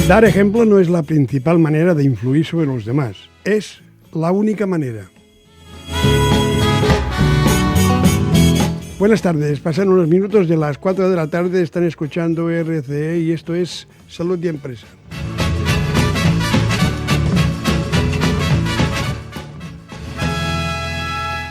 Dar ejemplo no es la principal manera de influir sobre los demás, es la única manera. Buenas tardes, pasan unos minutos de las 4 de la tarde, están escuchando RCE y esto es Salud y Empresa.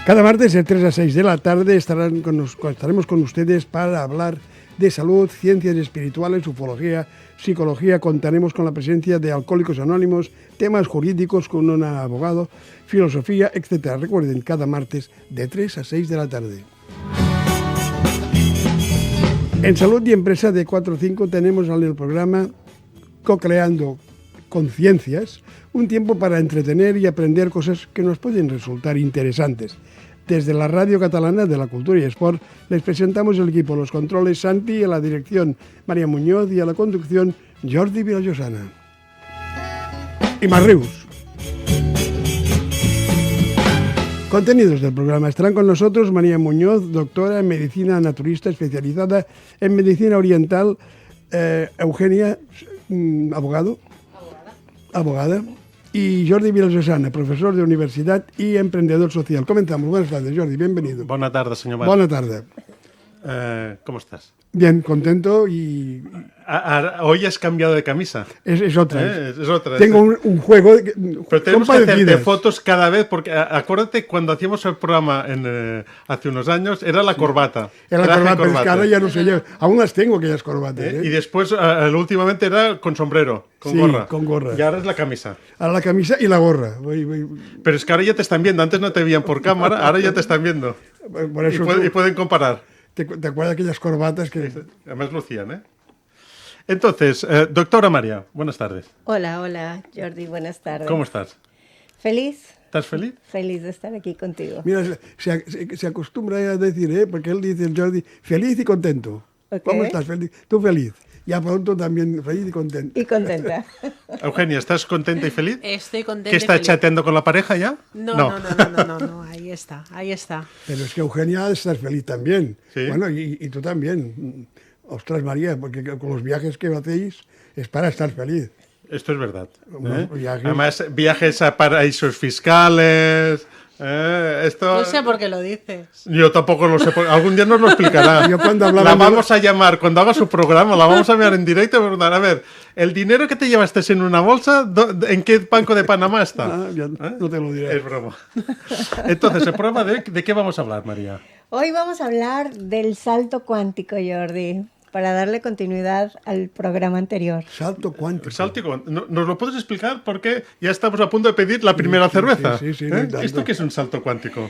Cada martes de 3 a 6 de la tarde estaremos con ustedes para hablar de salud, ciencias espirituales, ufología, psicología. Contaremos con la presencia de Alcohólicos Anónimos, temas jurídicos con un abogado, filosofía, etc. Recuerden, cada martes de 3 a 6 de la tarde. En Salud y Empresa de 4 a 5 tenemos en el programa Co-Creando Conciencias, un tiempo para entretener y aprender cosas que nos pueden resultar interesantes. Desde la Radio Catalana de la Cultura y Esport les presentamos el equipo, los controles Santi, a la dirección María Muñoz y a la conducción Jordi Vilallosana. Y más Rius. Contenidos del programa. Estarán con nosotros María Muñoz, doctora en medicina naturista especializada en medicina oriental, Eugenia, abogada, y Jordi Vilallosana, profesor de universidad y emprendedor social. Comenzamos. Buenas tardes, Jordi, bienvenido. Buenas tardes, señor Mar. Buenas tardes. ¿Cómo estás? Bien, contento y... Hoy has cambiado de camisa. Es otra. Es otra. Tengo un juego... Pero tenemos que hacerte fotos cada vez, porque acuérdate, cuando hacíamos el programa hace unos años, era la corbata. Era la corbata, pero es que ahora ya no sé yo. Aún las tengo, aquellas corbatas. Y después, últimamente, era con sombrero, con gorra. Con gorra. Y ahora es la camisa. Ahora la camisa y la gorra. Pero es que ahora ya te están viendo. Antes no te veían por cámara, ahora ya te están viendo. Por eso y pueden comparar. ¿Te acuerdas de aquellas corbatas que...? Además lucían, ¿eh? Entonces, doctora María, buenas tardes. Hola, Jordi, buenas tardes. ¿Cómo estás? ¿Feliz? ¿Estás feliz? Feliz de estar aquí contigo. Mira, se acostumbra a decir, porque él dice, el Jordi, feliz y contento. Okay. ¿Cómo estás? Feliz? Tú feliz. Ya pronto también feliz y contento. Y contenta. Eugenia, ¿estás contenta y feliz? Estoy contenta. ¿Que está chateando con la pareja ya? No, ahí está. Pero es que Eugenia estás feliz también. ¿Sí? Bueno, y tú también. Ostras, María, porque con los viajes que hacéis es para estar feliz. Esto es verdad. Viajes. Además, viajes a paraísos fiscales... esto... No sé por qué lo dices. Yo tampoco lo sé. Algún día nos lo explicará. Yo cuando hablaba la vamos a llamar, cuando haga su programa, la vamos a ver en directo y preguntar, a ver, el dinero que te llevaste en una bolsa, ¿en qué banco de Panamá está? No te lo diré. Es broma. Entonces, el programa ¿de qué vamos a hablar, María? Hoy vamos a hablar del salto cuántico, Jordi, para darle continuidad al programa anterior. Salto cuántico. Salto cuántico. ¿Nos lo puedes explicar? Porque ya estamos a punto de pedir la primera cerveza. Sí, ¿Esto qué es un salto cuántico?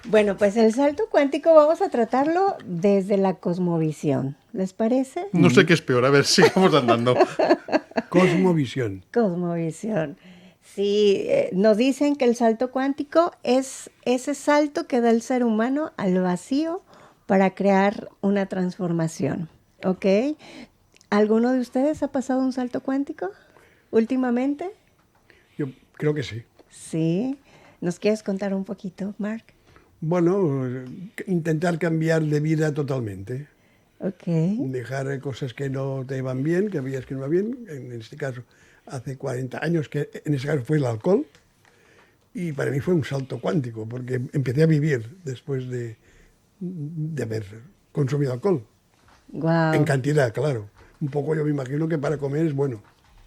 Bueno, pues el salto cuántico vamos a tratarlo desde la cosmovisión. ¿Les parece? No sé qué es peor. A ver, sigamos andando. Cosmovisión. Cosmovisión. Sí, nos dicen que el salto cuántico es ese salto que da el ser humano al vacío para crear una transformación. ¿Ok? ¿Alguno de ustedes ha pasado un salto cuántico últimamente? Yo creo que sí. Sí. ¿Nos quieres contar un poquito, Mark? Bueno, intentar cambiar de vida totalmente. Ok. Dejar cosas que no te iban bien, que veías que no iban bien. En este caso, hace 40 años, que en ese caso fue el alcohol. Y para mí fue un salto cuántico, porque empecé a vivir después de haber consumido alcohol. Wow. En cantidad, claro. Un poco yo me imagino que para comer es bueno.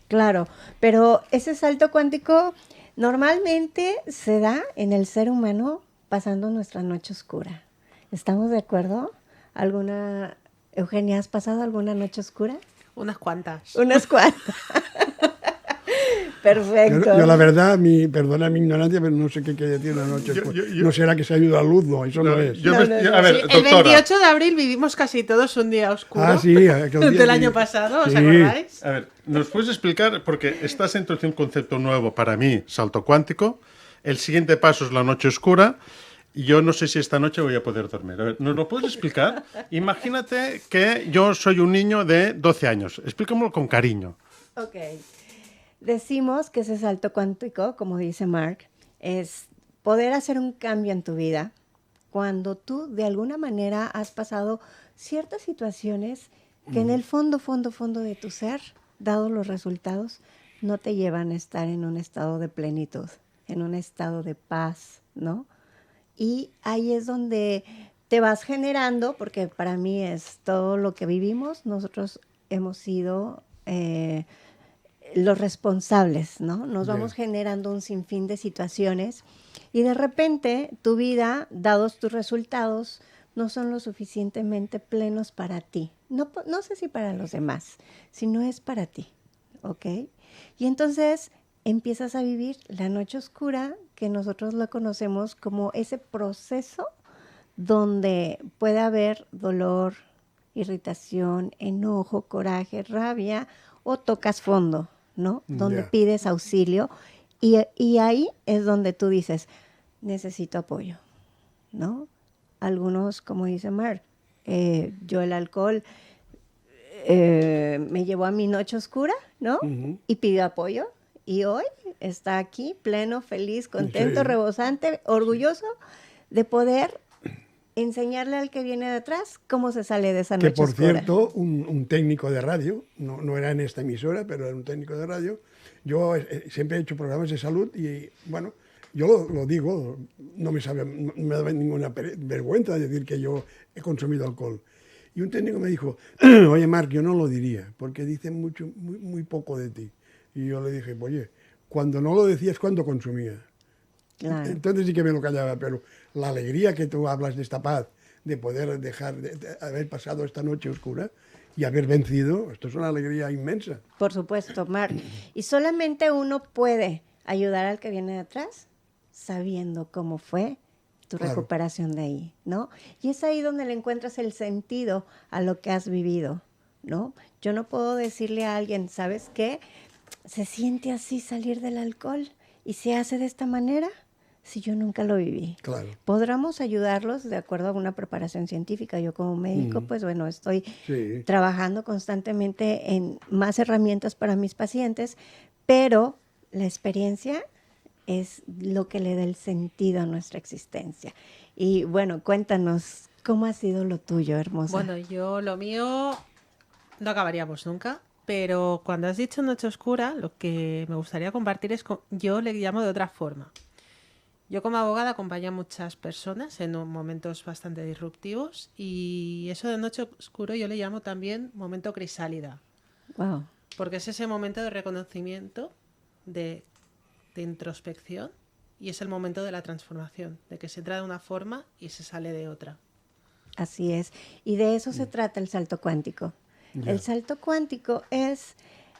Claro, pero ese salto cuántico normalmente se da en el ser humano pasando nuestra noche oscura. ¿Estamos de acuerdo? Eugenia, ¿has pasado alguna noche oscura? Unas cuantas. Unas cuantas. Perfecto. Yo la verdad, perdona mi ignorancia, pero no sé qué decir una noche. No será que se ha ido la luz, no, eso no es. A ver, Sí, doctora. el 28 de abril vivimos casi todos un día oscuro. Ah, sí. Del año pasado, ¿os acordáis? A ver, ¿nos puedes explicar? Porque estás introduciendo un concepto nuevo para mí, salto cuántico. El siguiente paso es la noche oscura. Yo no sé si esta noche voy a poder dormir. A ver, ¿nos lo puedes explicar? Imagínate que yo soy un niño de 12 años. Explícamelo con cariño. Ok. Decimos que ese salto cuántico, como dice Mark, es poder hacer un cambio en tu vida cuando tú de alguna manera has pasado ciertas situaciones que en el fondo de tu ser dados los resultados, no te llevan a estar en un estado de plenitud, en un estado de paz, ¿no? Y ahí es donde te vas generando, porque para mí es todo lo que vivimos, nosotros hemos sido los responsables, ¿no? Nos vamos generando un sinfín de situaciones y de repente tu vida, dados tus resultados, no son lo suficientemente plenos para ti. No sé si para los demás, sino es para ti, ¿ok? Y entonces empiezas a vivir la noche oscura, que nosotros lo conocemos como ese proceso donde puede haber dolor, irritación, enojo, coraje, rabia, o tocas fondo, ¿no? Donde pides auxilio y ahí es donde tú dices, necesito apoyo, ¿no? Algunos, como dice Mark, yo el alcohol me llevó a mi noche oscura, ¿no? Y pidió apoyo y hoy está aquí pleno, feliz, contento, rebosante, orgulloso de poder enseñarle al que viene detrás cómo se sale de esa noche Que por oscura. cierto, un técnico de radio, no era en esta emisora, pero era un técnico de radio. Yo siempre he hecho programas de salud y, bueno, yo lo digo, no me da ninguna vergüenza decir que yo he consumido alcohol. Y un técnico me dijo, oye, Marc, yo no lo diría, porque dicen muy poco de ti. Y yo le dije, oye, cuando no lo decías, ¿cuándo consumía? Claro. Entonces sí que me lo callaba, pero la alegría que tú hablas de esta paz, de poder dejar, de haber pasado esta noche oscura y haber vencido, esto es una alegría inmensa. Por supuesto, Marc. Y solamente uno puede ayudar al que viene detrás sabiendo cómo fue tu recuperación de ahí, ¿no? Y es ahí donde le encuentras el sentido a lo que has vivido, ¿no? Yo no puedo decirle a alguien, ¿sabes qué? Se siente así salir del alcohol y se hace de esta manera si yo nunca lo viví. Claro. Podremos ayudarlos de acuerdo a una preparación científica. Yo como médico, pues bueno, estoy trabajando constantemente en más herramientas para mis pacientes, pero la experiencia es lo que le da el sentido a nuestra existencia. Y bueno, cuéntanos, ¿cómo ha sido lo tuyo, hermosa? Bueno, yo lo mío no acabaríamos nunca, pero cuando has dicho noche oscura, lo que me gustaría compartir es, yo le llamo de otra forma. Yo como abogada acompaño a muchas personas en momentos bastante disruptivos y eso de noche oscuro yo le llamo también momento crisálida. Wow. Porque es ese momento de reconocimiento, de introspección y es el momento de la transformación, de que se entra de una forma y se sale de otra. Así es. Y de eso se trata el salto cuántico. El salto cuántico es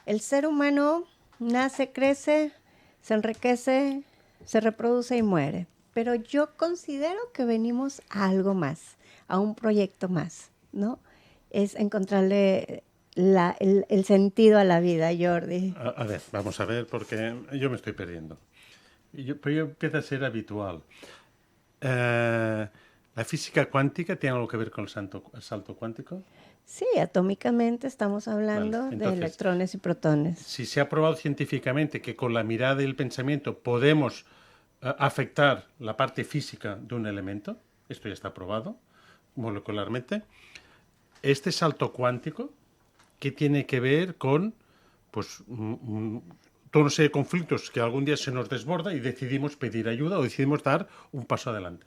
el ser humano nace, crece, se enriquece, se reproduce y muere. Pero yo considero que venimos a algo más, a un proyecto más, ¿no? Es encontrarle el sentido a la vida, Jordi. A ver, vamos a ver, porque yo me estoy perdiendo. Pero yo empieza a ser habitual. ¿La física cuántica tiene algo que ver con el salto cuántico? Sí, atómicamente estamos hablando Vale, entonces, de electrones y protones. Si se ha probado científicamente que con la mirada y el pensamiento podemos afectar la parte física de un elemento, esto ya está probado molecularmente, este salto cuántico, ¿qué tiene que ver con pues, toda una serie de conflictos que algún día se nos desborda y decidimos pedir ayuda o decidimos dar un paso adelante?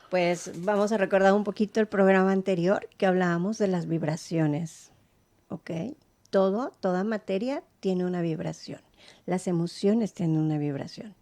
Pues vamos a recordar un poquito el programa anterior que hablábamos de las vibraciones, ¿ok? Toda materia tiene una vibración. Las emociones tienen una vibración.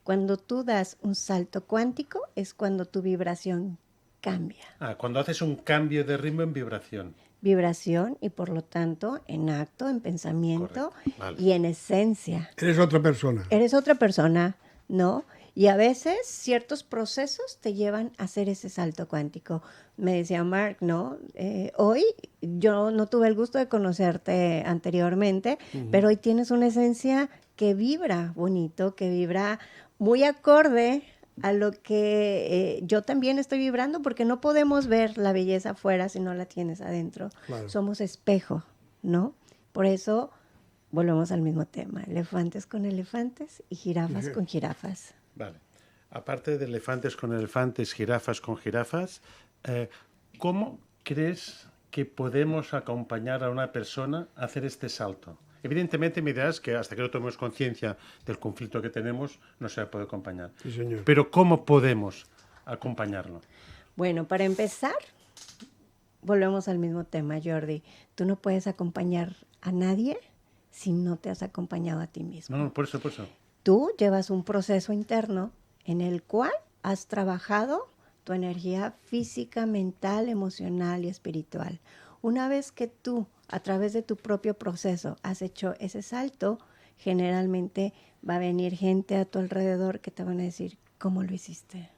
Cuando tú das un salto cuántico es cuando tu vibración cambia. Cuando haces un cambio de ritmo en vibración. Vibración y por lo tanto en acto, en pensamiento vale. y en esencia. Eres otra persona. Eres otra persona, ¿no? Y a veces ciertos procesos te llevan a hacer ese salto cuántico. Me decía Marc, ¿no? Hoy yo no tuve el gusto de conocerte anteriormente, pero hoy tienes una esencia que vibra bonito, que vibra muy acorde a lo que yo también estoy vibrando, porque no podemos ver la belleza afuera si no la tienes adentro. Claro. Somos espejo, ¿no? Por eso volvemos al mismo tema, elefantes con elefantes y jirafas con jirafas. Vale. Aparte de elefantes con elefantes, jirafas con jirafas, ¿cómo crees que podemos acompañar a una persona a hacer este salto? Evidentemente, mi idea es que hasta que no tomemos conciencia del conflicto que tenemos, no se puede acompañar. Sí, señor. Pero ¿cómo podemos acompañarlo? Bueno, para empezar, volvemos al mismo tema, Jordi. Tú no puedes acompañar a nadie si no te has acompañado a ti mismo. No, por eso, por eso. Tú llevas un proceso interno en el cual has trabajado tu energía física, mental, emocional y espiritual. Una vez que tú, a través de tu propio proceso, has hecho ese salto, generalmente va a venir gente a tu alrededor que te van a decir, ¿cómo lo hiciste?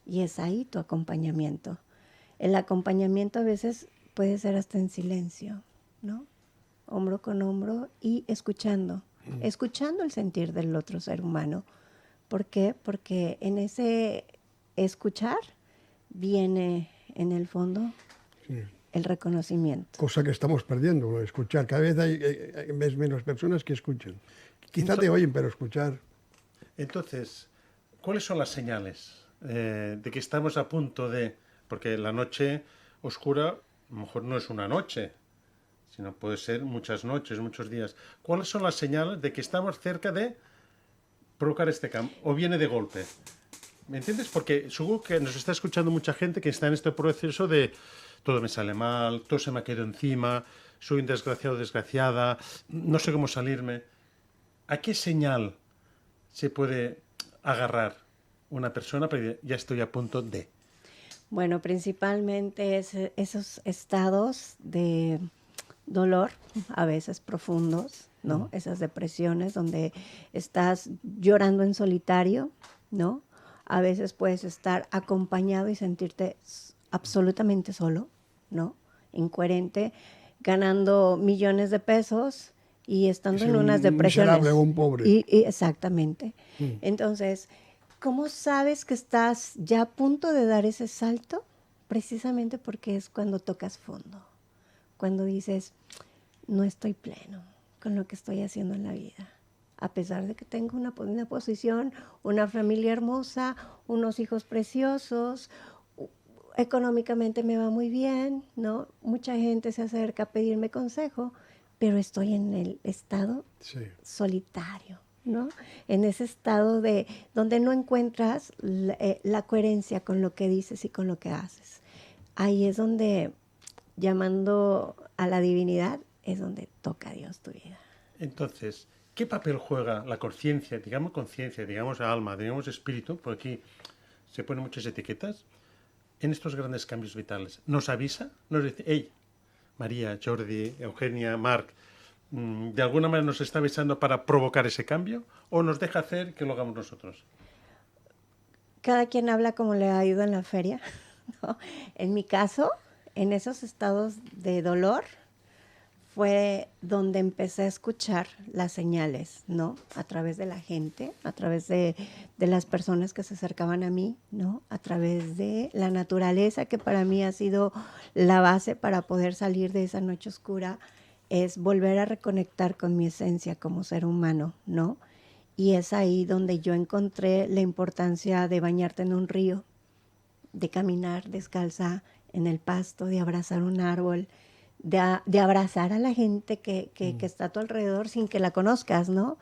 Y es ahí tu acompañamiento. El acompañamiento a veces puede ser hasta en silencio, ¿no? Hombro con hombro y escuchando el sentir del otro ser humano. ¿Por qué? Porque en ese escuchar viene en el fondo el reconocimiento. Cosa que estamos perdiendo, lo de escuchar. Cada vez ves menos personas que escuchan. Quizá te oyen, pero escuchar... Entonces, ¿cuáles son las señales de que estamos a punto de... Porque la noche oscura a lo mejor no es una noche, sino puede ser muchas noches, muchos días. ¿Cuáles son las señales de que estamos cerca de provocar este cambio? ¿O viene de golpe? ¿Me entiendes? Porque seguro que nos está escuchando mucha gente que está en este proceso de todo me sale mal, todo se me ha caído encima, soy un desgraciado o desgraciada, no sé cómo salirme. ¿A qué señal se puede agarrar una persona para decir, ya estoy a punto de? Bueno, principalmente esos estados de dolor, a veces profundos, ¿no? Esas depresiones donde estás llorando en solitario, ¿no? A veces puedes estar acompañado y sentirte absolutamente solo, ¿no? Incoherente, ganando millones de pesos y estando en unas depresiones. Miserable o un pobre. Exactamente. Entonces, ¿cómo sabes que estás ya a punto de dar ese salto? Precisamente porque es cuando tocas fondo, cuando dices, no estoy pleno con lo que estoy haciendo en la vida. A pesar de que tengo una posición, una familia hermosa, unos hijos preciosos, económicamente me va muy bien, ¿no? Mucha gente se acerca a pedirme consejo, pero estoy en el estado solitario, ¿no? En ese estado de donde no encuentras la coherencia con lo que dices y con lo que haces. Ahí es donde, llamando a la divinidad, es donde toca a Dios tu vida. Entonces, ¿qué papel juega la conciencia, digamos alma, digamos espíritu? Por aquí se ponen muchas etiquetas en estos grandes cambios vitales. ¿Nos avisa? Nos dice, hey, María, Jordi, Eugenia, Marc, ¿de alguna manera nos está avisando para provocar ese cambio? ¿O nos deja hacer que lo hagamos nosotros? Cada quien habla como le ha ido en la feria, ¿no? En mi caso, en esos estados de dolor, fue donde empecé a escuchar las señales, ¿no? A través de la gente, a través de las personas que se acercaban a mí, ¿no? A través de la naturaleza, que para mí ha sido la base para poder salir de esa noche oscura, es volver a reconectar con mi esencia como ser humano, ¿no? Y es ahí donde yo encontré la importancia de bañarte en un río, de caminar descalza en el pasto, de abrazar un árbol, de abrazar a la gente que está a tu alrededor sin que la conozcas, ¿no?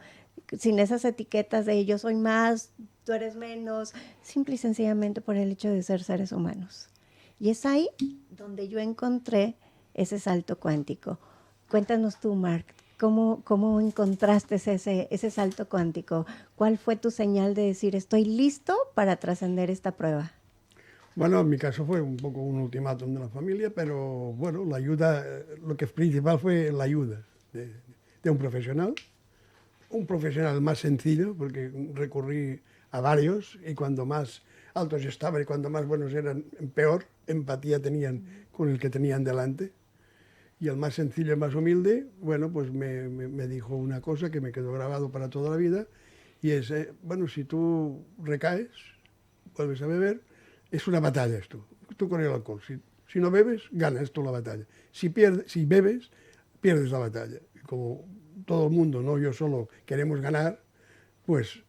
Sin esas etiquetas de yo soy más, tú eres menos, simple y sencillamente por el hecho de ser seres humanos. Y es ahí donde yo encontré ese salto cuántico. Cuéntanos tú, Marc, ¿cómo encontraste ese salto cuántico? ¿Cuál fue tu señal de decir estoy listo para trascender esta prueba? Bueno, en mi caso fue un poco un ultimátum de la familia, pero bueno, la ayuda, lo que principal fue la ayuda de un profesional más sencillo, porque recurrí a varios y cuando más altos estaban y cuando más buenos eran, peor empatía tenían con el que tenían delante. Y el más sencillo y más humilde, bueno, pues me dijo una cosa que me quedó grabado para toda la vida, y es, bueno, si tú recaes, vuelves a beber, es una batalla esto. Tú con el alcohol. Si no bebes, ganas tú la batalla. Si bebes, pierdes la batalla. Y como todo el mundo, no yo solo, queremos ganar, pues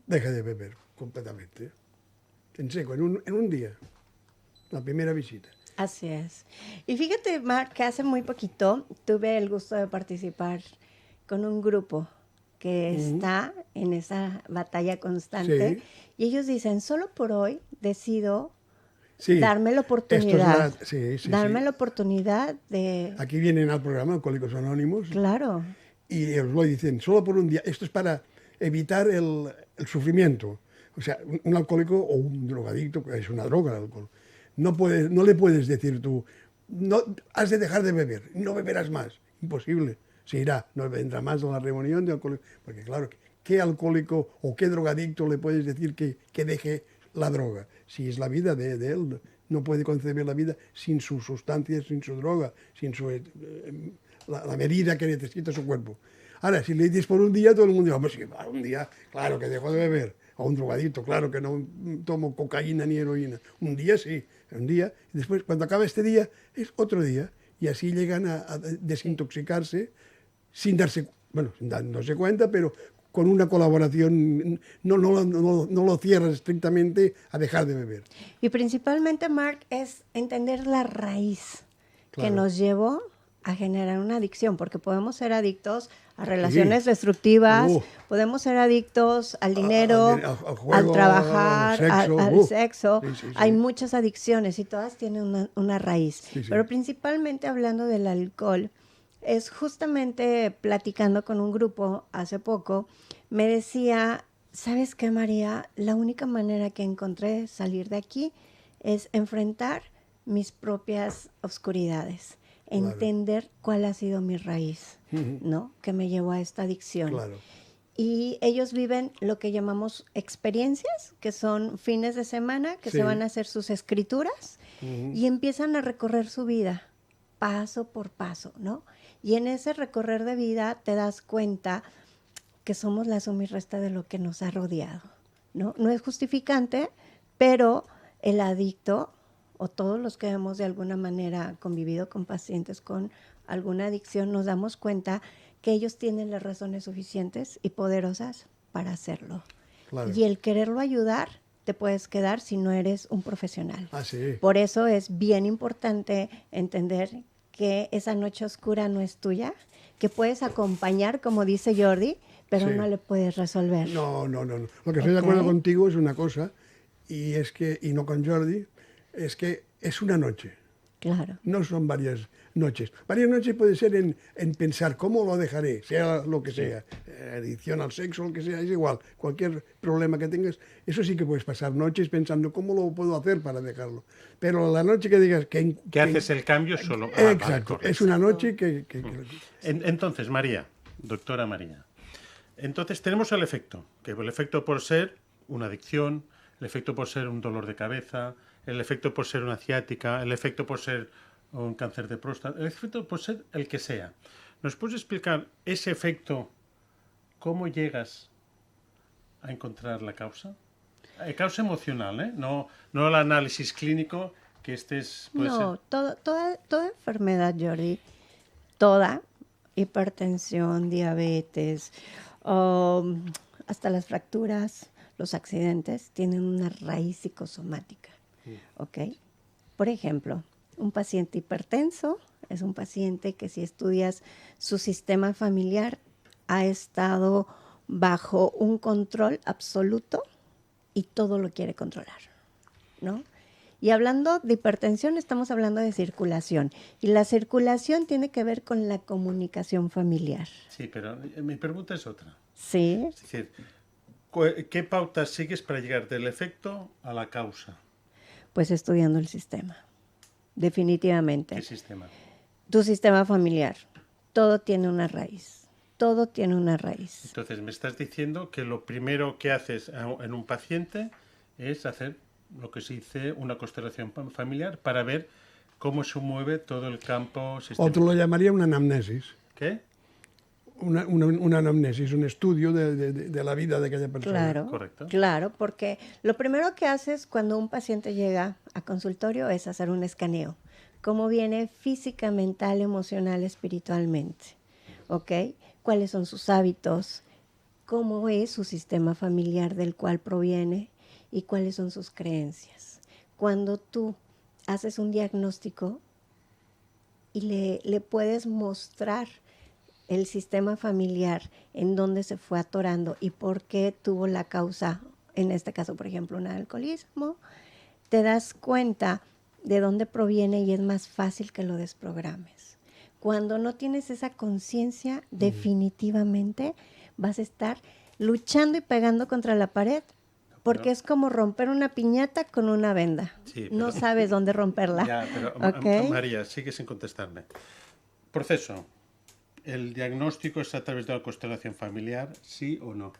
deja de beber completamente. En seco, en un día, la primera visita. Así es. Y fíjate, Mar, que hace muy poquito tuve el gusto de participar con un grupo que está en esa batalla constante Sí. y ellos dicen, solo por hoy decido Sí, darme la esto es oportunidad, sí, sí, darme sí. la oportunidad de, Aquí vienen al programa Alcohólicos Anónimos claro, y os lo dicen, solo por un día. Esto es para evitar el sufrimiento. O sea, un alcohólico o un drogadicto, que es una droga el alcohol, no le puedes decir tú, no, has de dejar de beber, no beberás más. Imposible. Se irá, no vendrá más a la reunión de alcohólicos. Porque claro, ¿qué alcohólico o qué drogadicto le puedes decir que deje la droga? Si es la vida de él, no puede concebir la vida sin sus sustancias, sin su droga, sin la medida que necesita su cuerpo. Ahora, si le dices por un día, todo el mundo dice, pues sí, un día, claro que dejo de beber. O un drogadito, claro que no tomo cocaína ni heroína. Un día sí, un día. Y después, cuando acaba este día, es otro día. Y así llegan a desintoxicarse sin darse, bueno, sin dándose cuenta, pero con una colaboración, no lo cierras estrictamente a dejar de beber. y principalmente, Mark, es entender la raíz que Claro. nos llevó a generar una adicción, porque podemos ser adictos a relaciones Sí. destructivas, Uh. podemos ser adictos al dinero, al juego, al trabajar, al sexo. al sexo. Sí, sí, sí. Hay muchas adicciones y todas tienen una raíz. Sí, sí. Pero principalmente hablando del alcohol, es justamente platicando con un grupo hace poco, me decía, ¿sabes qué, María? La única manera que encontré de salir de aquí es enfrentar mis propias oscuridades, Claro. entender cuál ha sido mi raíz, ¿no? Que me llevó a esta adicción. Claro. Y ellos viven lo que llamamos experiencias, que son fines de semana, que Sí. se van a hacer sus escrituras y empiezan a recorrer su vida paso por paso, ¿no? Y en ese recorrer de vida te das cuenta que somos la suma y resta de lo que nos ha rodeado, ¿no? No es justificante, pero el adicto o todos los que hemos de alguna manera convivido con pacientes con alguna adicción, nos damos cuenta que ellos tienen las razones suficientes y poderosas para hacerlo. Claro. Y el quererlo ayudar te puedes quedar si no eres un profesional. Ah, sí. Por eso es bien importante entender que esa noche oscura no es tuya, que puedes acompañar, como dice Jordi, pero Sí. no le puedes resolver. No. Lo que estoy de acuerdo Ok. contigo es una cosa, y es que, y no con Jordi, es que es una noche. Claro. No son varias noches. Varias noches puede ser en pensar cómo lo dejaré, sea lo que sea, adicción al sexo, lo que sea, es igual. Cualquier problema que tengas, eso sí que puedes pasar noches pensando cómo lo puedo hacer para dejarlo. Pero la noche que digas Que haces el cambio solo. Exacto, Vale, correcto. es una noche que Entonces, María, doctora María, entonces tenemos el efecto, que el efecto por ser una adicción, el efecto por ser un dolor de cabeza, el efecto por ser una ciática, el efecto por ser un cáncer de próstata, el efecto por ser el que sea. ¿Nos puedes explicar ese efecto, cómo llegas a encontrar la causa? Causa emocional, ¿eh? No el análisis clínico, que puede No, ser. toda enfermedad, Jordi, toda, hipertensión, diabetes, hasta las fracturas, los accidentes, tienen una raíz psicosomática, ¿ok? Por ejemplo, un paciente hipertenso es un paciente que si estudias su sistema familiar ha estado bajo un control absoluto y todo lo quiere controlar, ¿no? Y hablando de hipertensión, estamos hablando de circulación. Y la circulación tiene que ver con la comunicación familiar. Sí, pero mi pregunta es otra. ¿Sí? Es decir, ¿qué pautas sigues para llegar del efecto a la causa? Pues estudiando el sistema. Definitivamente. ¿Qué sistema? Tu sistema familiar. Todo tiene una raíz. Todo tiene una raíz. Entonces, me estás diciendo que lo primero que haces en un paciente es hacer lo que se dice una constelación familiar para ver cómo se mueve todo el campo sistémico. otro lo llamaría una anamnesis. ¿Qué? Una anamnesis, un estudio de la vida de aquella persona. Claro, Correcto. claro, porque lo primero que haces cuando un paciente llega a consultorio es hacer un escaneo. Cómo viene física, mental, emocional, espiritualmente. ¿Ok? ¿Cuáles son sus hábitos? ¿Cómo es su sistema familiar del cual proviene? ¿Y cuáles son sus creencias? Cuando tú haces un diagnóstico y le puedes mostrar el sistema familiar en dónde se fue atorando y por qué tuvo la causa, en este caso, por ejemplo, un alcoholismo, te das cuenta de dónde proviene y es más fácil que lo desprogrames. Cuando no tienes esa conciencia, definitivamente vas a estar luchando y pegando contra la pared, porque es como romper una piñata con una venda. Sí, no pero- sabes dónde romperla. Ya, pero ¿Ok? María, sigue sin contestarme. Proceso. ¿El diagnóstico es a través de la constelación familiar, sí o no?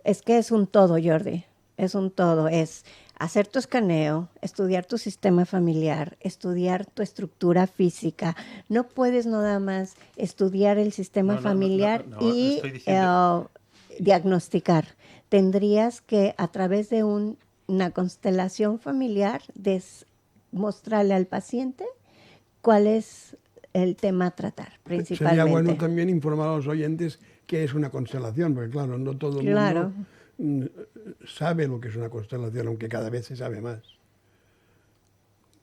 Es que es un todo, Jordi. Es un todo. Es hacer tu escaneo, estudiar tu sistema familiar, estudiar tu estructura física. No puedes nada más estudiar el sistema familiar no, y estoy diciendo... diagnosticar. Tendrías que, a través de una constelación familiar, mostrarle al paciente cuál es el tema a tratar, principalmente. Sería bueno también informar a los oyentes qué es una constelación, porque claro, no todo el Claro. mundo sabe lo que es una constelación, aunque cada vez se sabe más.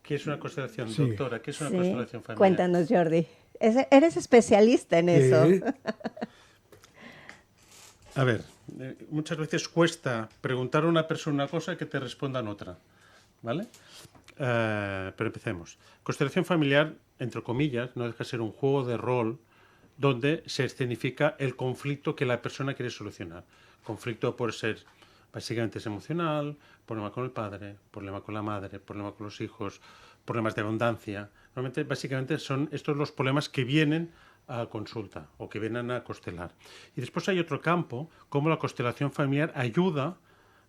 ¿Qué es una constelación, Sí. doctora? ¿Qué es una Sí. constelación familiar? Cuéntanos, Jordi. Eres especialista en eso. A ver, muchas veces cuesta preguntar a una persona una cosa y que te respondan otra, ¿vale? Pero empecemos. Constelación familiar, entre comillas, no deja de ser un juego de rol donde se escenifica el conflicto que la persona quiere solucionar. Conflicto puede ser, básicamente es emocional, problema con el padre, problema con la madre, problema con los hijos, problemas de abundancia. Normalmente, básicamente, son estos los problemas que vienen a consulta o que vienen a constelar. Y después hay otro campo, como la constelación familiar ayuda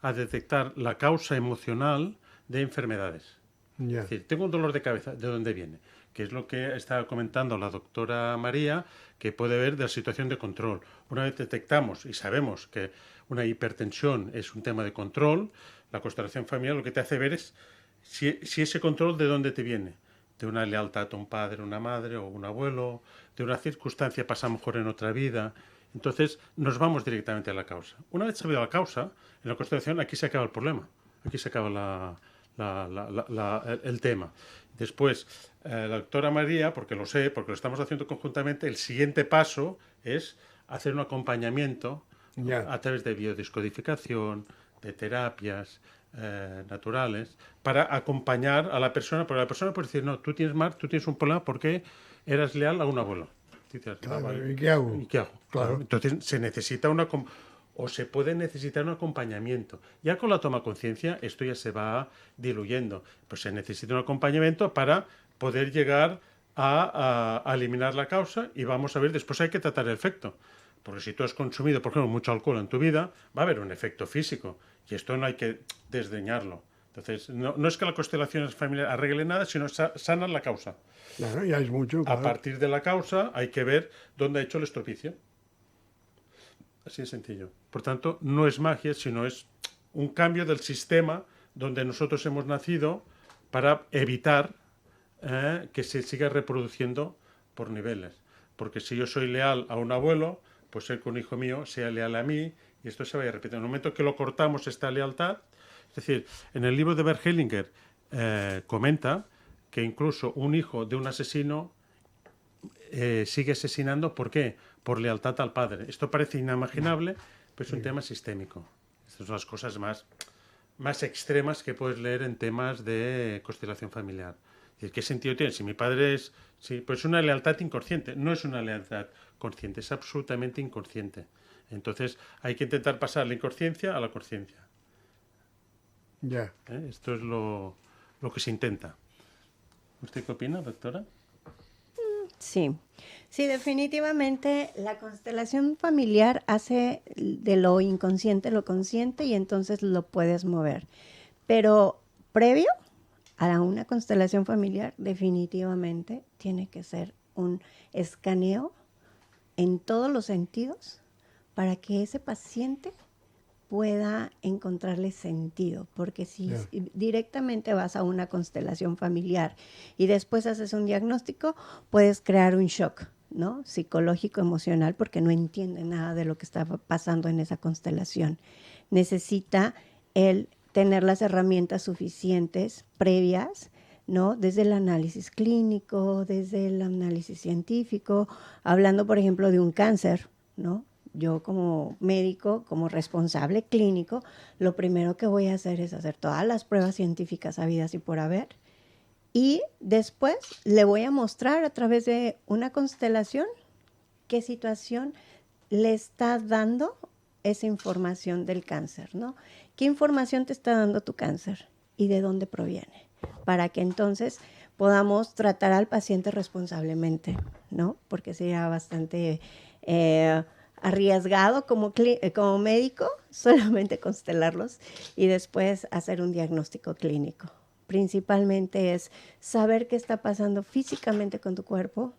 a detectar la causa emocional de enfermedades. Ya. Es decir, tengo un dolor de cabeza, ¿de dónde viene? Que es lo que estaba comentando la doctora María, que puede ver de la situación de control. Una vez detectamos y sabemos que una hipertensión es un tema de control, la constelación familiar lo que te hace ver es si ese control de dónde te viene. De una lealtad a un padre, una madre o un abuelo, de una circunstancia pasada mejor en otra vida. Entonces nos vamos directamente a la causa. Una vez sabida la causa, en la constelación aquí se acaba el problema, aquí se acaba el tema. Después, la doctora María, porque lo sé, porque lo estamos haciendo conjuntamente, el siguiente paso es hacer un acompañamiento Ya. a través de biodescodificación, de terapias naturales, para acompañar a la persona, porque la persona puede decir, no, tú tienes un problema porque eras leal a un abuelo. Dices, Claro, vale. ¿y qué hago? ¿Y qué hago? Claro. Entonces se necesita o se puede necesitar un acompañamiento. Ya con la toma de conciencia esto ya se va diluyendo. Pues se necesita un acompañamiento para poder llegar a eliminar la causa y vamos a ver, después hay que tratar el efecto. Porque si tú has consumido, por ejemplo, mucho alcohol en tu vida, va a haber un efecto físico y esto no hay que desdeñarlo. Entonces, no es que la constelación familiar arregle nada, sino sana la causa. Claro, ya es mucho, A claro. partir de la causa hay que ver dónde ha hecho el estropicio. Así de sencillo. Por tanto, no es magia, sino es un cambio del sistema donde nosotros hemos nacido para evitar que se siga reproduciendo por niveles. Porque si yo soy leal a un abuelo, pues ser que un hijo mío sea leal a mí y esto se vaya repitiendo. En el momento que lo cortamos esta lealtad, es decir, en el libro de Bert Hellinger comenta que incluso un hijo de un asesino sigue asesinando. ¿Por qué? Por lealtad al padre. Esto parece inimaginable, pero es un tema sistémico. Estas son las cosas más extremas que puedes leer en temas de constelación familiar. Es decir, ¿qué sentido tiene? Si mi padre es... Sí, pues es una lealtad inconsciente. No es una lealtad consciente, es absolutamente inconsciente. Entonces hay que intentar pasar la inconsciencia a la conciencia. Ya. Esto es lo que se intenta. ¿Usted qué opina, doctora? Sí, sí, definitivamente la constelación familiar hace de lo inconsciente lo consciente y entonces lo puedes mover. Pero previo a una constelación familiar, definitivamente tiene que ser un escaneo en todos los sentidos para que ese paciente pueda encontrarle sentido, porque si directamente vas a una constelación familiar y después haces un diagnóstico, puedes crear un shock, ¿no? Psicológico, emocional, porque no entiende nada de lo que está pasando en esa constelación. Necesita él tener las herramientas suficientes, previas, ¿no? Desde el análisis clínico, desde el análisis científico, hablando, por ejemplo, de un cáncer, ¿no? Yo como médico, como responsable clínico, lo primero que voy a hacer es hacer todas las pruebas científicas habidas y por haber, y después le voy a mostrar a través de una constelación qué situación le está dando esa información del cáncer, ¿no? ¿Qué información te está dando tu cáncer y de dónde proviene? Para que entonces podamos tratar al paciente responsablemente, ¿no? Porque sería bastante arriesgado como médico solamente constelarlos y después hacer un diagnóstico clínico. Principalmente es saber qué está pasando físicamente con tu cuerpo,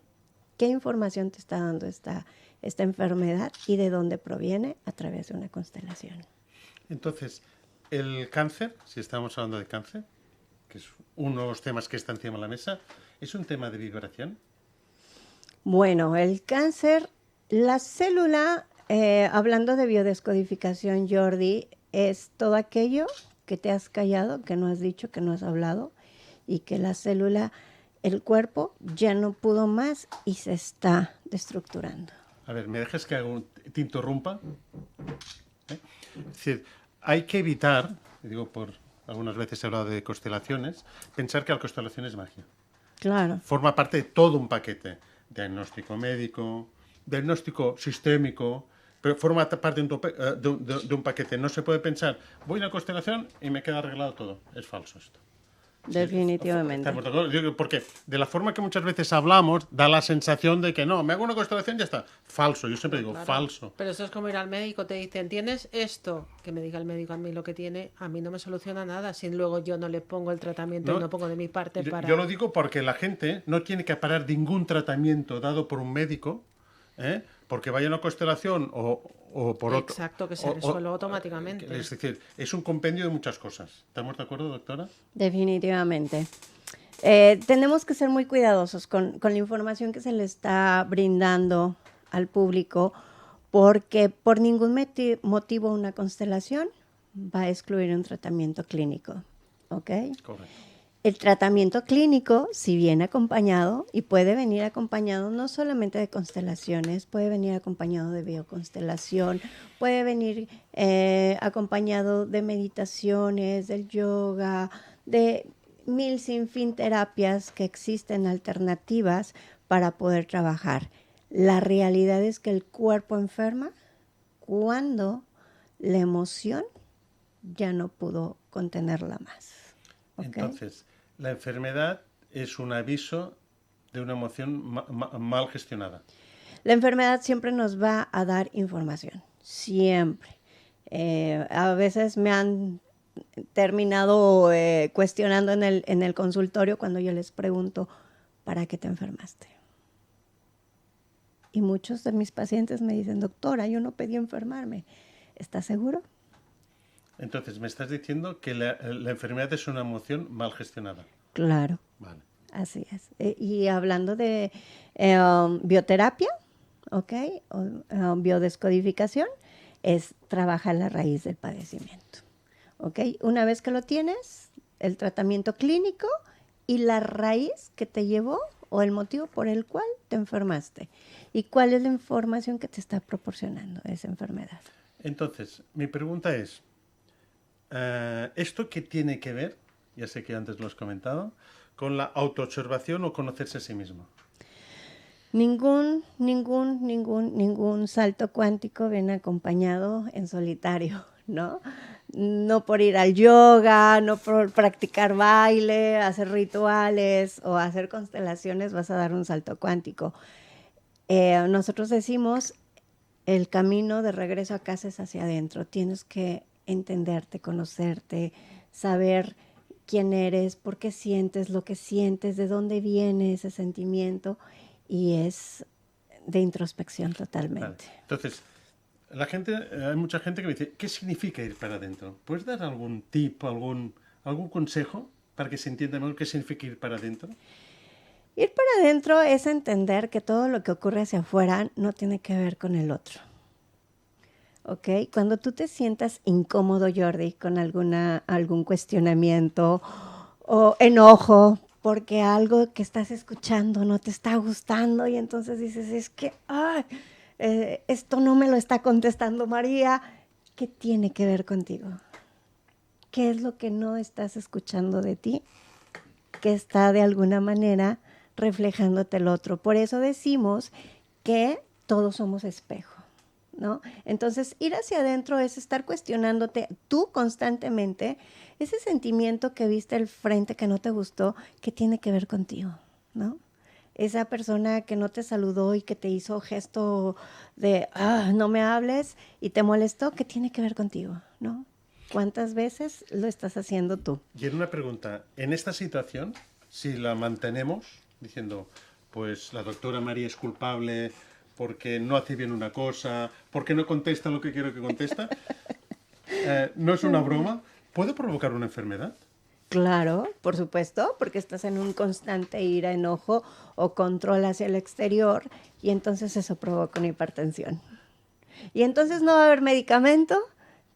qué información te está dando esta enfermedad y de dónde proviene a través de una constelación. Entonces, el cáncer, si estamos hablando de cáncer, que es uno de los temas que está encima de la mesa, ¿es un tema de vibración? Bueno, el cáncer, la célula, hablando de biodescodificación, Jordi, es todo aquello que te has callado, que no has dicho, que no has hablado, y que la célula, el cuerpo, ya no pudo más y se está destructurando. A ver, ¿me dejas que te interrumpa? Es decir, hay que evitar, digo, algunas veces he hablado de constelaciones, pensar que la constelación es magia. Claro. Forma parte de todo un paquete. Diagnóstico médico, diagnóstico sistémico, pero forma parte de un paquete. No se puede pensar, voy a una constelación y me queda arreglado todo. Es falso esto. Definitivamente. ¿Estamos de acuerdo? Porque de la forma que muchas veces hablamos, da la sensación de que no, me hago una constelación y ya está. Falso, yo siempre digo, Claro. falso. Pero eso es como ir al médico, te dicen, ¿tienes esto? Que me diga el médico a mí lo que tiene, a mí no me soluciona nada, si luego yo no le pongo el tratamiento y no pongo de mi parte para... Yo lo digo porque la gente no tiene que parar ningún tratamiento dado por un médico, porque vaya a una constelación o por otro. Exacto, que se resuelve automáticamente. Es decir, es un compendio de muchas cosas. ¿Estamos de acuerdo, doctora? Definitivamente. Tenemos que ser muy cuidadosos con la información que se le está brindando al público, porque por ningún motivo una constelación va a excluir un tratamiento clínico, ¿ok? Correcto. El tratamiento clínico, si viene acompañado, y puede venir acompañado no solamente de constelaciones, puede venir acompañado de bioconstelación, puede venir acompañado de meditaciones, del yoga, de mil sinfín terapias que existen alternativas para poder trabajar. La realidad es que el cuerpo enferma cuando la emoción ya no pudo contenerla más. ¿Okay? Entonces, la enfermedad es un aviso de una emoción mal gestionada. La enfermedad siempre nos va a dar información, siempre. A veces me han terminado cuestionando en el consultorio cuando yo les pregunto, ¿para qué te enfermaste? Y muchos de mis pacientes me dicen, doctora, yo no pedí enfermarme. ¿Estás seguro? Entonces, me estás diciendo que la enfermedad es una emoción mal gestionada. Claro. Vale. Así es. Y hablando de bioterapia, ¿ok? Biodescodificación, es trabajar la raíz del padecimiento. ¿Ok? Una vez que lo tienes, el tratamiento clínico y la raíz que te llevó o el motivo por el cual te enfermaste. ¿Y cuál es la información que te está proporcionando esa enfermedad? Entonces, mi pregunta es, ¿esto qué tiene que ver, ya sé que antes lo has comentado, con la autoobservación o conocerse a sí mismo? Ningún salto cuántico viene acompañado en solitario, ¿no? No por ir al yoga, no por practicar baile, hacer rituales o hacer constelaciones vas a dar un salto cuántico. Nosotros decimos, el camino de regreso a casa es hacia adentro. Tienes que entenderte, conocerte, saber quién eres, por qué sientes lo que sientes, de dónde viene ese sentimiento, y es de introspección totalmente. Vale. Entonces, hay mucha gente que me dice, ¿qué significa ir para adentro? ¿Puedes dar algún tip, algún consejo para que se entienda mejor qué significa ir para adentro? Ir para adentro es entender que todo lo que ocurre hacia afuera no tiene que ver con el otro. ¿Ok? Cuando tú te sientas incómodo, Jordi, con algún cuestionamiento o enojo porque algo que estás escuchando no te está gustando y entonces dices, es que esto no me lo está contestando María. ¿Qué tiene que ver contigo? ¿Qué es lo que no estás escuchando de ti? Que está de alguna manera reflejándote el otro. Por eso decimos que todos somos espejo, ¿no? Entonces, ir hacia adentro es estar cuestionándote tú constantemente ese sentimiento que viste al frente que no te gustó, que tiene que ver contigo, ¿no? Esa persona que no te saludó y que te hizo gesto de no me hables y te molestó, ¿qué tiene que ver contigo, ¿no? ¿Cuántas veces lo estás haciendo tú? Y en una pregunta, en esta situación, si la mantenemos diciendo, pues la doctora María es culpable porque no hace bien una cosa, porque no contesta lo que quiero que contesta, no es una broma, ¿puede provocar una enfermedad? Claro, por supuesto, porque estás en un constante ira, enojo o control hacia el exterior y entonces eso provoca una hipertensión. Y entonces no va a haber medicamento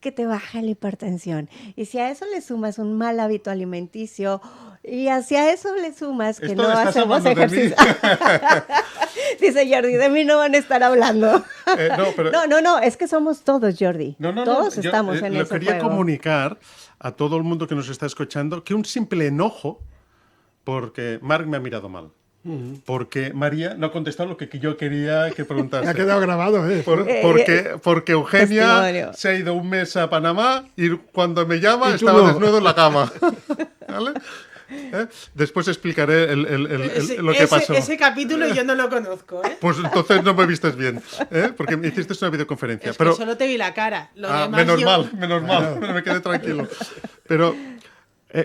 que te baje la hipertensión. Y si a eso le sumas un mal hábito alimenticio y hacia eso le sumas que no hacemos ejercicio. Dice Jordi, de mí no van a estar hablando. No, es que somos todos, Jordi. Todos estamos en ese quería juego. comunicar a todo el mundo que nos está escuchando que un simple enojo, porque Marc me ha mirado mal. Porque María no ha contestado lo que yo quería que preguntase. Ha quedado grabado, ¿eh? Porque Eugenia testimonio. se ha ido un mes a Panamá y cuando me llama Y tú estaba no. desnudo en la cama. ¿Vale? Después explicaré lo que pasó. Ese capítulo yo no lo conozco, ¿eh? Pues entonces no me vistes bien, porque me hiciste una videoconferencia. Es que solo te vi la cara. Lo demás menos yo... mal, me quedé tranquilo. Pero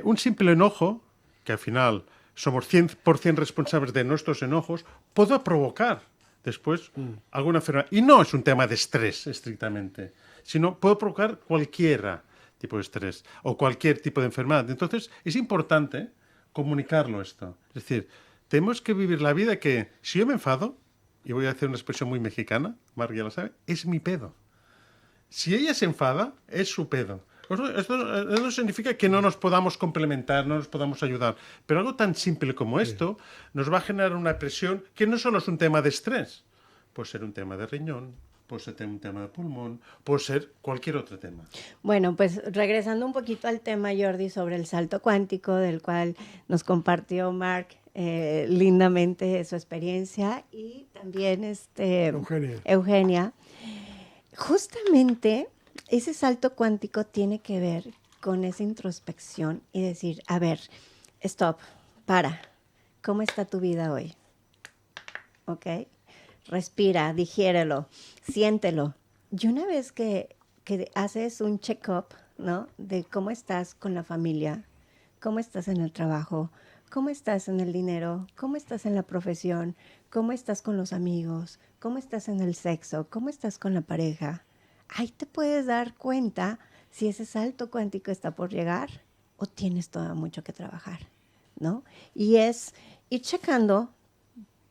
un simple enojo, que al final somos 100% responsables de nuestros enojos, puede provocar después alguna enfermedad. Y no es un tema de estrés, estrictamente, sino puede provocar cualquier tipo de estrés o cualquier tipo de enfermedad. Entonces, es importante comunicarlo esto. Es decir, tenemos que vivir la vida que, si yo me enfado, y voy a hacer una expresión muy mexicana, Marc ya lo sabe, es mi pedo. Si ella se enfada, es su pedo. Esto no significa que no nos podamos complementar, no nos podamos ayudar, pero algo tan simple como esto nos va a generar una presión que no solo es un tema de estrés, puede ser un tema de riñón, puede ser un tema de pulmón, puede ser cualquier otro tema. Bueno, pues regresando un poquito al tema, Jordi, sobre el salto cuántico, del cual nos compartió Marc lindamente su experiencia, y también Eugenia. Justamente ese salto cuántico tiene que ver con esa introspección y decir, a ver, stop, para, ¿cómo está tu vida hoy? ¿Ok? Respira, digiérelo, siéntelo. Y una vez que haces un check-up, ¿no? De cómo estás con la familia, cómo estás en el trabajo, cómo estás en el dinero, cómo estás en la profesión, cómo estás con los amigos, cómo estás en el sexo, cómo estás con la pareja, ahí te puedes dar cuenta si ese salto cuántico está por llegar o tienes todavía mucho que trabajar, ¿no? Y es ir checando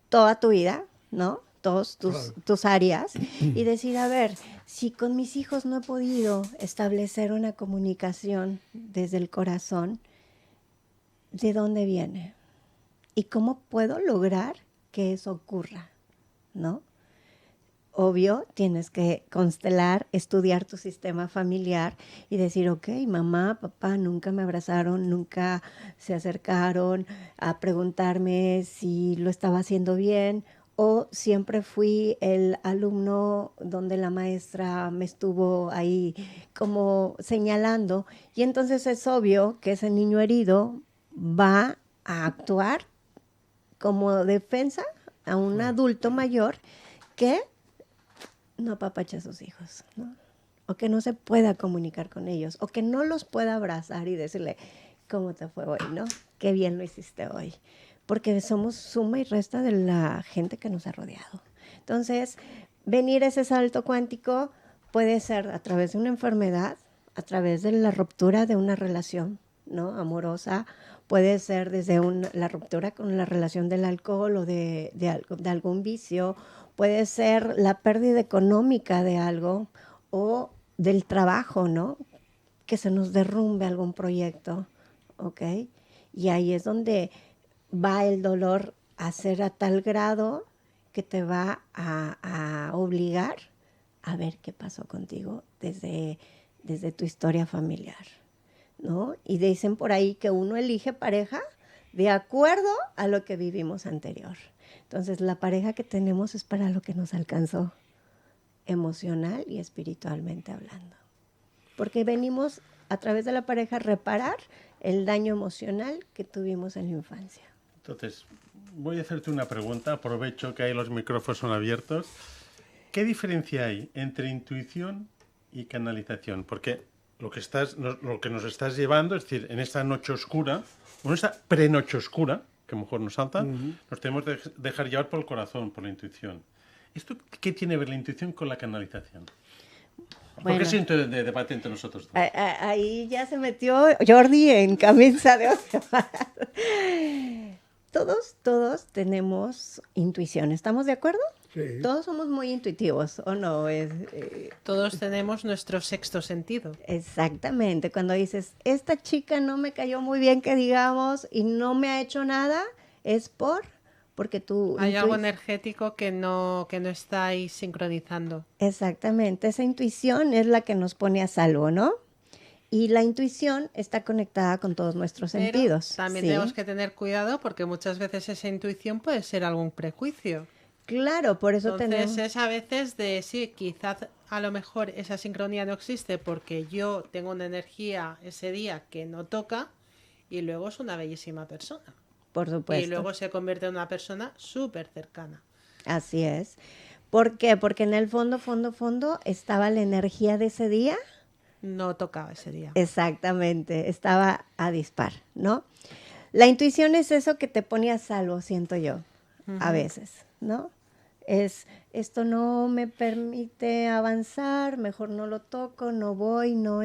toda tu vida, ¿no? Todos tus áreas y decir, a ver, si con mis hijos no he podido establecer una comunicación desde el corazón, ¿de dónde viene? ¿Y cómo puedo lograr que eso ocurra? ¿No? Obvio, tienes que constelar, estudiar tu sistema familiar y decir, ok, mamá, papá nunca me abrazaron, nunca se acercaron a preguntarme si lo estaba haciendo bien, o siempre fui el alumno donde la maestra me estuvo ahí como señalando. Y entonces es obvio que ese niño herido va a actuar como defensa a un adulto mayor que no apapacha a sus hijos, ¿no? O que no se pueda comunicar con ellos, o que no los pueda abrazar y decirle, ¿cómo te fue hoy, no? Qué bien lo hiciste hoy. Porque somos suma y resta de la gente que nos ha rodeado. Entonces, venir ese salto cuántico puede ser a través de una enfermedad, a través de la ruptura de una relación, ¿no? Amorosa, puede ser desde la ruptura con la relación del alcohol o de algún vicio, puede ser la pérdida económica de algo o del trabajo, ¿no? Que se nos derrumbe algún proyecto, ¿ok? Y ahí es donde va el dolor a ser a tal grado que te va a obligar a ver qué pasó contigo desde tu historia familiar, ¿no? Y dicen por ahí que uno elige pareja de acuerdo a lo que vivimos anterior. Entonces, la pareja que tenemos es para lo que nos alcanzó emocional y espiritualmente hablando. Porque venimos a través de la pareja a reparar el daño emocional que tuvimos en la infancia. Entonces, voy a hacerte una pregunta, aprovecho que ahí los micrófonos son abiertos. ¿Qué diferencia hay entre intuición y canalización? Porque lo que nos estás llevando, es decir, en esta noche oscura, o en esta pre-noche oscura, que a lo mejor nos salta, nos tenemos que dejar llevar por el corazón, por la intuición. ¿Esto qué tiene que ver la intuición con la canalización? ¿Por qué siento de debate entre nosotros dos? Ahí ya se metió Jordi en camisa de once varas. Todos tenemos intuición, ¿estamos de acuerdo? Sí. Todos somos muy intuitivos, ¿o no? Todos tenemos nuestro sexto sentido. Exactamente, cuando dices, esta chica no me cayó muy bien, que digamos, y no me ha hecho nada, es porque tú... Hay algo energético que no está ahí sincronizando. Exactamente, esa intuición es la que nos pone a salvo, ¿no? Y la intuición está conectada con todos nuestros sentidos. Pero también ¿sí? tenemos que tener cuidado porque muchas veces esa intuición puede ser algún prejuicio. Claro, por eso Entonces es a veces de, sí, quizás a lo mejor esa sincronía no existe porque yo tengo una energía ese día que no toca y luego es una bellísima persona. Por supuesto. Y luego se convierte en una persona súper cercana. Así es. ¿Por qué? Porque en el fondo estaba la energía de ese día. No tocaba ese día. Exactamente, estaba a dispar, ¿no? La intuición es eso que te pone a salvo, siento yo, a veces, ¿no? Esto no me permite avanzar, mejor no lo toco, no voy, no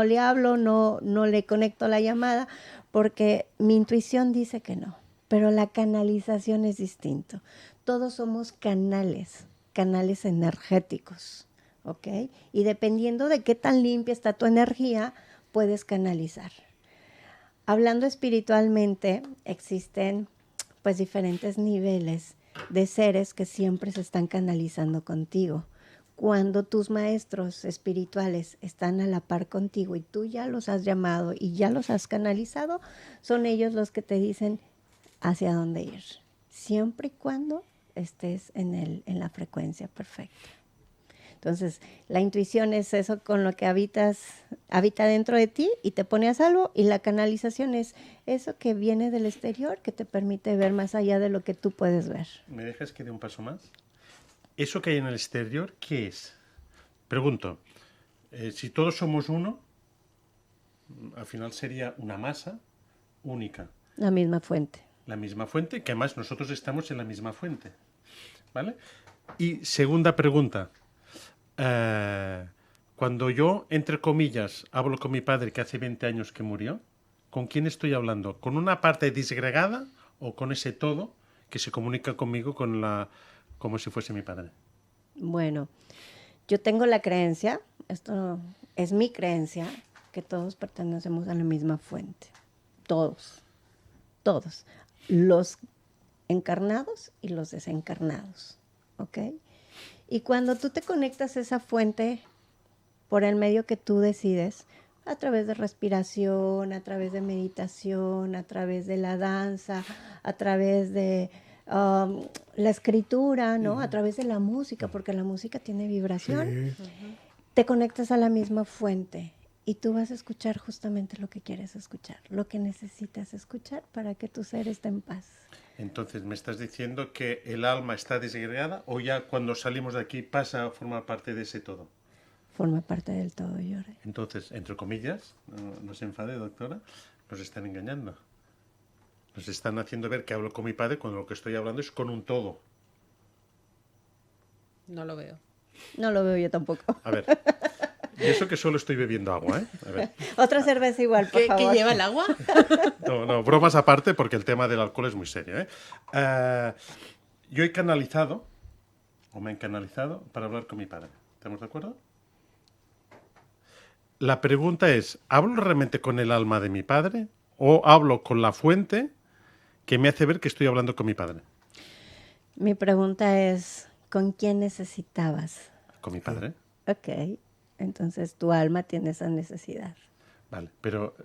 le hablo, no le conecto la llamada, porque mi intuición dice que no, pero la canalización es distinto. Todos somos canales energéticos, ¿ok? Y dependiendo de qué tan limpia está tu energía, puedes canalizar. Hablando espiritualmente, existen pues diferentes niveles de seres que siempre se están canalizando contigo. Cuando tus maestros espirituales están a la par contigo y tú ya los has llamado y ya los has canalizado, son ellos los que te dicen hacia dónde ir, siempre y cuando estés en la frecuencia perfecta. Entonces, la intuición es eso con lo que habita dentro de ti y te pone a salvo, y la canalización es eso que viene del exterior, que te permite ver más allá de lo que tú puedes ver. ¿Me dejas que dé un paso más? ¿Eso que hay en el exterior, qué es? Pregunto, si todos somos uno, al final sería una masa única. La misma fuente. La misma fuente, que además nosotros estamos en la misma fuente. ¿Vale? Y segunda pregunta. Cuando yo, entre comillas, hablo con mi padre que hace 20 años que murió, ¿con quién estoy hablando? ¿Con una parte disgregada o con ese todo que se comunica conmigo como si fuese mi padre? Bueno, yo tengo la creencia, esto es mi creencia, que todos pertenecemos a la misma fuente. Todos. Los encarnados y los desencarnados, ¿ok? Y cuando tú te conectas a esa fuente por el medio que tú decides, a través de respiración, a través de meditación, a través de la danza, a través de la escritura, ¿no? A través de la música, porque la música tiene vibración, te conectas a la misma fuente y tú vas a escuchar justamente lo que quieres escuchar, lo que necesitas escuchar para que tu ser esté en paz. Entonces, ¿me estás diciendo que el alma está disgregada o ya cuando salimos de aquí pasa a formar parte de ese todo? Forma parte del todo, Jordi. Entonces, entre comillas, no se enfade, doctora, nos están engañando. Nos están haciendo ver que hablo con mi padre cuando lo que estoy hablando es con un todo. No lo veo. No lo veo yo tampoco. A ver, y eso que solo estoy bebiendo agua, ¿eh? A ver. Otra cerveza igual, por favor. ¿Qué lleva el agua? No, bromas aparte, porque el tema del alcohol es muy serio, ¿eh? Yo he canalizado, o me han canalizado, para hablar con mi padre. ¿Estamos de acuerdo? La pregunta es, ¿hablo realmente con el alma de mi padre? ¿O hablo con la fuente que me hace ver que estoy hablando con mi padre. Mi pregunta es, ¿con quién necesitabas? Con mi padre. Ok, entonces tu alma tiene esa necesidad. Vale, pero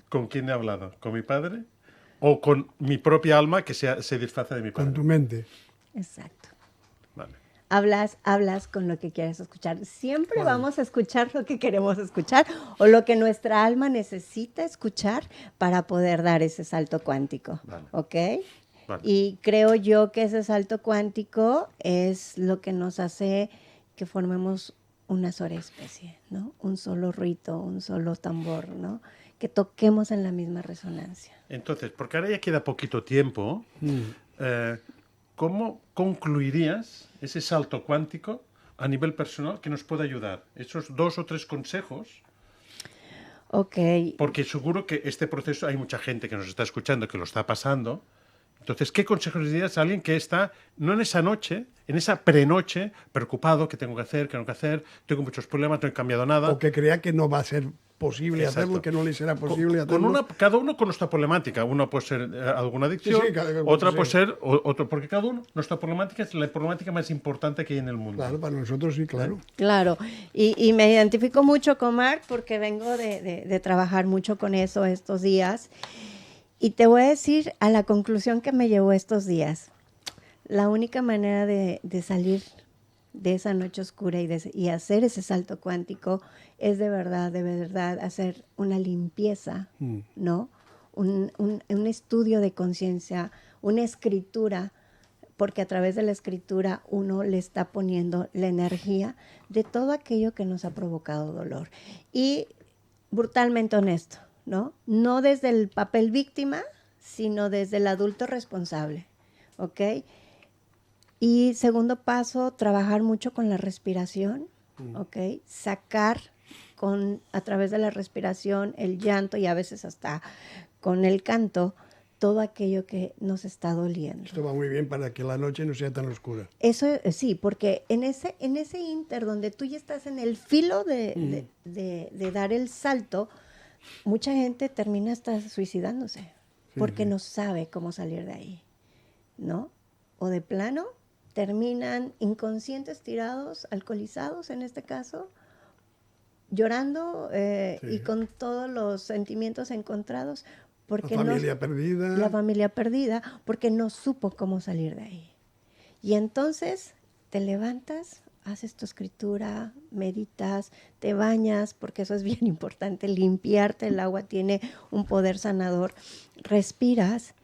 ¿con quién he hablado? ¿Con mi padre? ¿O con mi propia alma que se disfraza de mi padre? Con tu mente. Exacto. Vale. Hablas con lo que quieres escuchar. Siempre vamos a escuchar lo que queremos escuchar o lo que nuestra alma necesita escuchar para poder dar ese salto cuántico. Vale. ¿Ok? Vale. Y creo yo que ese salto cuántico es lo que nos hace que formemos una sola especie, ¿no? Un solo rito, un solo tambor, ¿no? Que toquemos en la misma resonancia. Entonces, porque ahora ya queda poquito tiempo, ¿cómo concluirías ese salto cuántico a nivel personal que nos puede ayudar? Esos 2 o 3 consejos, Ok. porque seguro que este proceso hay mucha gente que nos está escuchando que lo está pasando. Entonces, ¿qué consejos le dirías a alguien que está, no en esa noche, en esa prenoche, preocupado, qué tengo que hacer, qué no tengo que hacer, tengo muchos problemas, no he cambiado nada? O que crea que no va a ser posible Exacto. hacerlo, que no le será posible Con hacerlo. cada uno con nuestra problemática. Uno puede ser alguna adicción, Sí, sí, otra sí. puede ser otro, porque cada uno, nuestra problemática es la problemática más importante que hay en el mundo. Claro, para nosotros sí, claro. Claro, y me identifico mucho con Marc porque vengo de trabajar mucho con eso estos días. Y te voy a decir a la conclusión que me llevó estos días. La única manera de salir de esa noche oscura y hacer ese salto cuántico es de verdad hacer una limpieza, ¿no? Un estudio de conciencia, una escritura, porque a través de la escritura uno le está poniendo la energía de todo aquello que nos ha provocado dolor. Y brutalmente honesto, ¿no? No desde el papel víctima, sino desde el adulto responsable, ¿ok? Y segundo paso, trabajar mucho con la respiración, ¿ok? Sacar a través de la respiración, el llanto y a veces hasta con el canto, todo aquello que nos está doliendo. Esto va muy bien para que la noche no sea tan oscura. Eso sí, porque en ese inter donde tú ya estás en el filo de dar el salto, mucha gente termina hasta suicidándose porque no sabe cómo salir de ahí, ¿no? O de plano terminan inconscientes, tirados, alcoholizados en este caso, llorando y con todos los sentimientos encontrados. Porque La familia perdida. La familia perdida, porque no supo cómo salir de ahí. Y entonces te levantas, haces tu escritura, meditas, te bañas, porque eso es bien importante, limpiarte, el agua tiene un poder sanador, respiras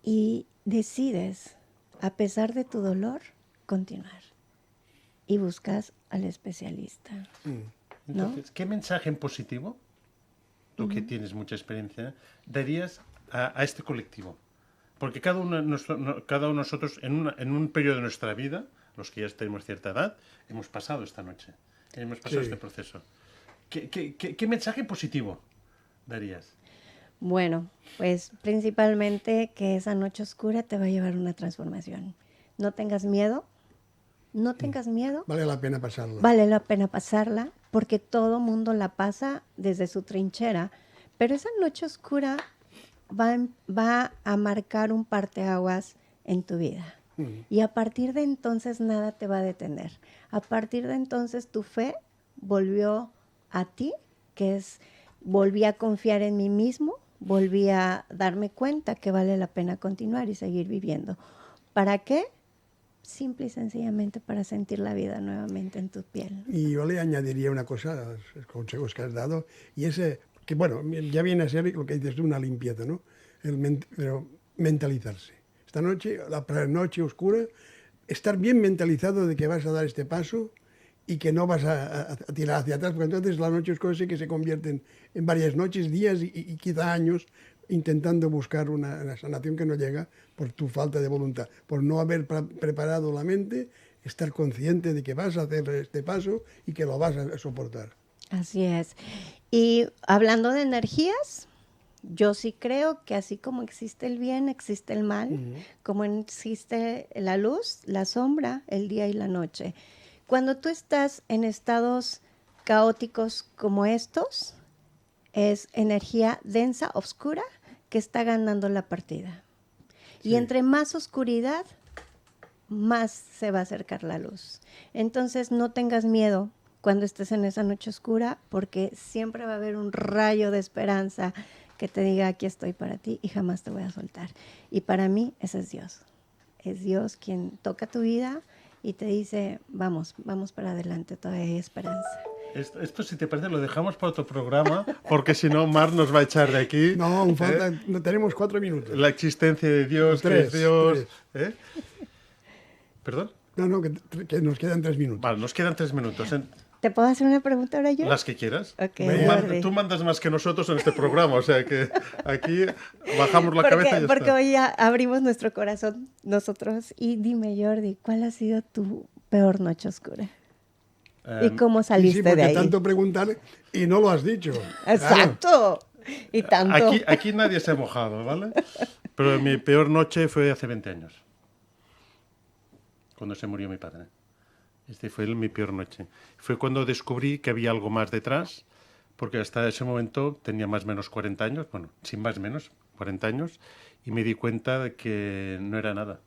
y decides, a pesar de tu dolor, continuar. Y buscas al especialista. ¿No? Entonces, ¿qué mensaje en positivo, tú que tienes mucha experiencia, darías a este colectivo? Porque cada uno de nosotros, en un periodo de nuestra vida, los que ya tenemos cierta edad, hemos pasado esta noche, hemos pasado este proceso. ¿Qué mensaje positivo darías? Bueno, pues principalmente que esa noche oscura te va a llevar a una transformación. No tengas miedo, no tengas miedo. Vale la pena pasarla. Vale la pena pasarla, porque todo mundo la pasa desde su trinchera, pero esa noche oscura va a marcar un parteaguas en tu vida. Y a partir de entonces nada te va a detener. A partir de entonces tu fe volvió a ti, volví a confiar en mí mismo, volví a darme cuenta que vale la pena continuar y seguir viviendo. ¿Para qué? Simple y sencillamente para sentir la vida nuevamente en tu piel. Y yo le añadiría una cosa a los consejos que has dado, y ese, que bueno, ya viene a ser lo que dices tú, una limpieza, ¿no? Pero mentalizarse. Esta noche, la noche oscura, estar bien mentalizado de que vas a dar este paso y que no vas a tirar hacia atrás, porque entonces la noche oscura sí que se convierten en varias noches, días y quizá años intentando buscar una sanación que no llega por tu falta de voluntad, por no haber preparado la mente, estar consciente de que vas a hacer este paso y que lo vas a soportar. Así es. Y hablando de energías, yo sí creo que así como existe el bien, existe el mal, como existe la luz, la sombra, el día y la noche. Cuando tú estás en estados caóticos como estos, es energía densa, oscura, que está ganando la partida. Y entre más oscuridad, más se va a acercar la luz. Entonces no tengas miedo cuando estés en esa noche oscura, porque siempre va a haber un rayo de esperanza que te diga, aquí estoy para ti y jamás te voy a soltar. Y para mí ese es Dios. Es Dios quien toca tu vida y te dice, vamos para adelante, todavía hay esperanza. Esto, si te parece, lo dejamos para otro programa, porque si no, Mar nos va a echar de aquí. No, aún faltan, no tenemos 4 minutos. La existencia de Dios, Tres, que es Dios. ¿Perdón? No, que nos quedan 3 minutos. Vale, nos quedan 3 minutos. ¿Te puedo hacer una pregunta ahora yo? Las que quieras. Ok, Tú, tú mandas más que nosotros en este programa, o sea que aquí bajamos la cabeza y ya porque está. hoy ya abrimos nuestro corazón nosotros. Y dime, Jordi, ¿cuál ha sido tu peor noche oscura? ¿Y cómo Sí, saliste porque de ahí? tanto preguntar y no lo has dicho. Exacto. Y tanto. Aquí nadie se ha mojado, ¿vale? Pero mi peor noche fue hace 20 años, cuando se murió mi padre. Este fue mi peor noche. Fue cuando descubrí que había algo más detrás, porque hasta ese momento tenía más o menos 40 años, bueno, sin más o menos 40 años, y me di cuenta de que no era nada.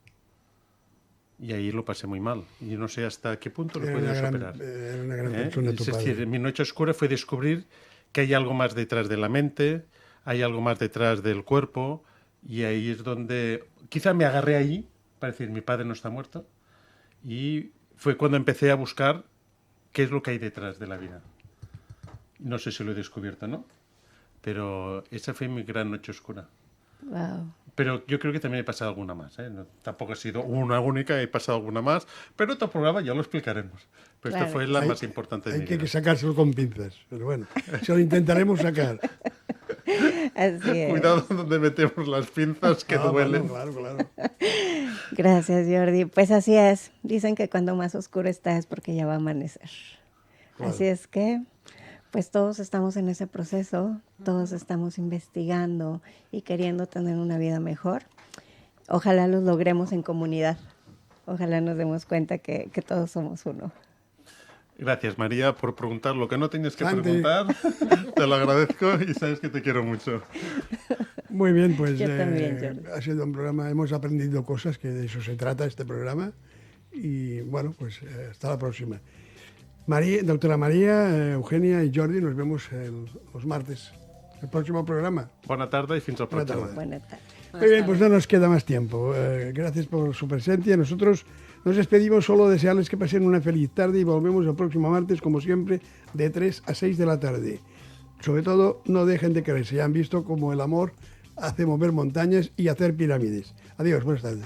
Y ahí lo pasé muy mal. Y no sé hasta qué punto lo podía superar. Era una gran persona tu Es padre. decir, mi noche oscura fue descubrir que hay algo más detrás de la mente, hay algo más detrás del cuerpo, y ahí es donde quizá me agarré ahí para decir, mi padre no está muerto, y fue cuando empecé a buscar qué es lo que hay detrás de la vida. No sé si lo he descubierto, ¿no? Pero esa fue mi gran noche oscura. Wow. Pero yo creo que también he pasado alguna más, ¿eh? No, tampoco ha sido una única, he pasado alguna más. Pero otro programa ya lo explicaremos. Pero Claro. esta fue la Hay- más importante de Hay mi que vida. sacárselo con pinzas. Pero bueno, se lo intentaremos sacar. Así es. Cuidado donde metemos las pinzas que Ah, duelen. bueno, claro. Gracias, Jordi. Pues así es. Dicen que cuando más oscuro está es porque ya va a amanecer. Claro. Así es que, pues todos estamos en ese proceso, todos estamos investigando y queriendo tener una vida mejor. Ojalá los logremos en comunidad. Ojalá nos demos cuenta que todos somos uno. Gracias, María, por preguntar lo que no tenías que Santi. preguntar. Te lo agradezco y sabes que te quiero mucho. Muy bien, pues Yo también, Jordi. ha sido un programa, hemos aprendido cosas, que de eso se trata este programa. Y bueno, pues hasta la próxima. Doctora María, Eugenia y Jordi, nos vemos los martes, el próximo programa. Buena tarde y fins al Buena próximo. tarde. Buenas tardes. Muy bien, pues no nos queda más tiempo. Gracias por su presencia. Nosotros nos despedimos, solo desearles que pasen una feliz tarde y volvemos el próximo martes, como siempre, de 3 a 6 de la tarde. Sobre todo, no dejen de creerse. Ya han visto cómo el amor hace mover montañas y hacer pirámides. Adiós, buenas tardes.